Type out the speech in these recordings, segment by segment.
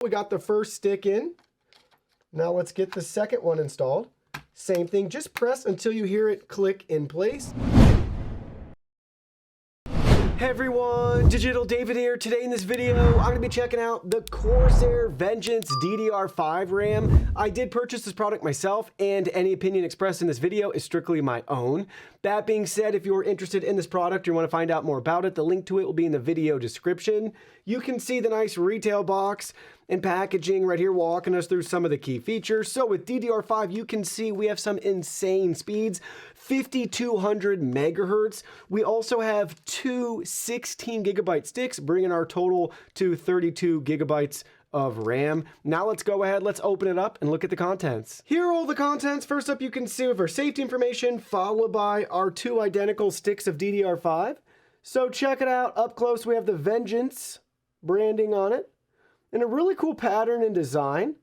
We got the first stick in. Now let's get the second one installed. Same thing, just press until you hear it click in place. Hey everyone, Digital David here. Today in this video, I'm going to be checking out the Corsair Vengeance DDR5 RAM. I did purchase this product myself, and any opinion expressed in this video is strictly my own. That being said, if you're interested in this product or you want to find out more about it, the link to it will be in the video description. You can see the nice retail box and packaging right here walking us through some of the key features. So with DDR5, you can see we have some insane speeds, 5200 megahertz. We also have two 16 gigabyte sticks, bringing our total to 32 gigabytes of RAM. Now let's go ahead, let's open it up and look at the contents. Here are all the contents. First up, you can see with our safety information, followed by our two identical sticks of DDR5. So check it out. Up close, we have the Vengeance branding on it, and a really cool pattern and design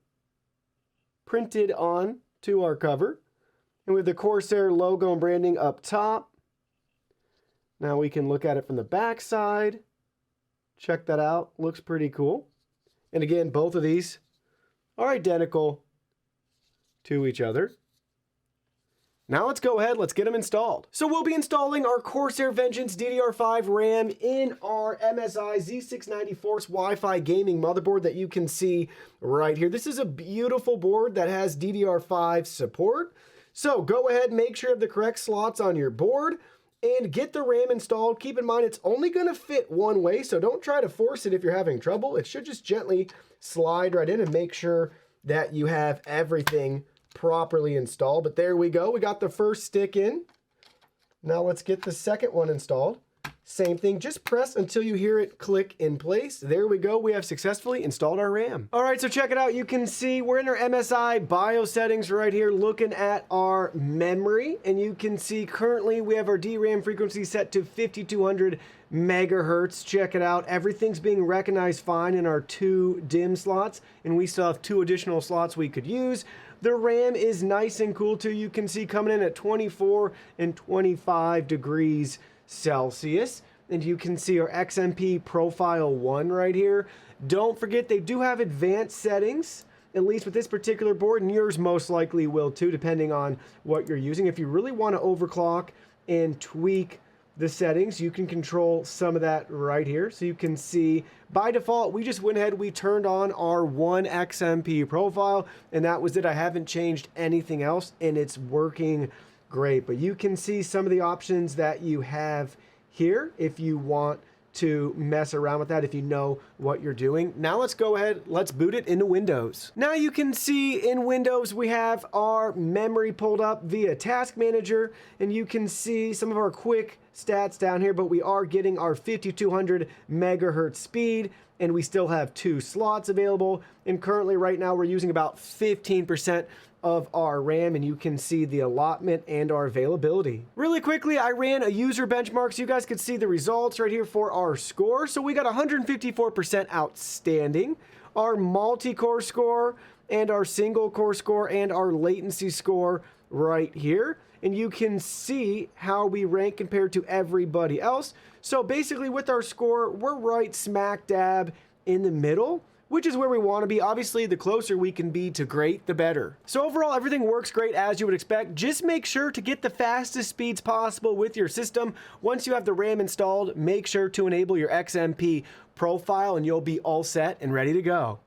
printed on to our cover. And with the Corsair logo and branding up top. Now we can look at it from the back side. Check that out. Looks pretty cool. And again, both of these are identical to each other. Now let's go ahead, let's get them installed. So we'll be installing our Corsair Vengeance DDR5 RAM in our MSI Z690 Force Wi-Fi gaming motherboard that you can see right here. This is a beautiful board that has DDR5 support. So go ahead, make sure you have the correct slots on your board and get the RAM installed. Keep in mind, it's only gonna fit one way, so don't try to force it if you're having trouble. It should just gently slide right in and make sure that you have everything properly installed. But there we go, we got the first stick in. Now let's get the second one installed. Same thing, just press until you hear it click in place. There we go, we have successfully installed our RAM. All right, so check it out. You can see we're in our MSI BIOS settings right here, looking at our memory, and you can see currently we have our DRAM frequency set to 5200 megahertz. Check it out, everything's being recognized fine in our two DIMM slots, and we still have two additional slots we could use. The RAM is nice and cool too. You can see coming in at 24 and 25 degrees Celsius, and you can see our XMP Profile 1 right here. Don't forget, they do have advanced settings, at least with this particular board, and yours most likely will too, depending on what you're using. If you really want to overclock and tweak the settings, you can control some of that right here. So you can see by default, we just went ahead, we turned on our one XMP profile, and that was it. I haven't changed anything else, and it's working great. But you can see some of the options that you have here if you want to mess around with that, if you know what you're doing. Now let's go ahead, let's boot it into Windows. Now you can see in Windows we have our memory pulled up via Task Manager, and you can see some of our quick stats down here, but we are getting our 5200 megahertz speed, and we still have two slots available. And currently right now we're using about 15% of our RAM, and you can see the allotment and our availability. Really quickly, I ran a user benchmark so you guys could see the results right here for our score. So we got 154% outstanding, our multi-core score and our single core score and our latency score right here. And you can see how we rank compared to everybody else. So basically with our score, we're right smack dab in the middle, which is where we want to be. Obviously, the closer we can be to great, the better. So overall, everything works great as you would expect. Just make sure to get the fastest speeds possible with your system. Once you have the RAM installed, make sure to enable your XMP profile and you'll be all set and ready to go.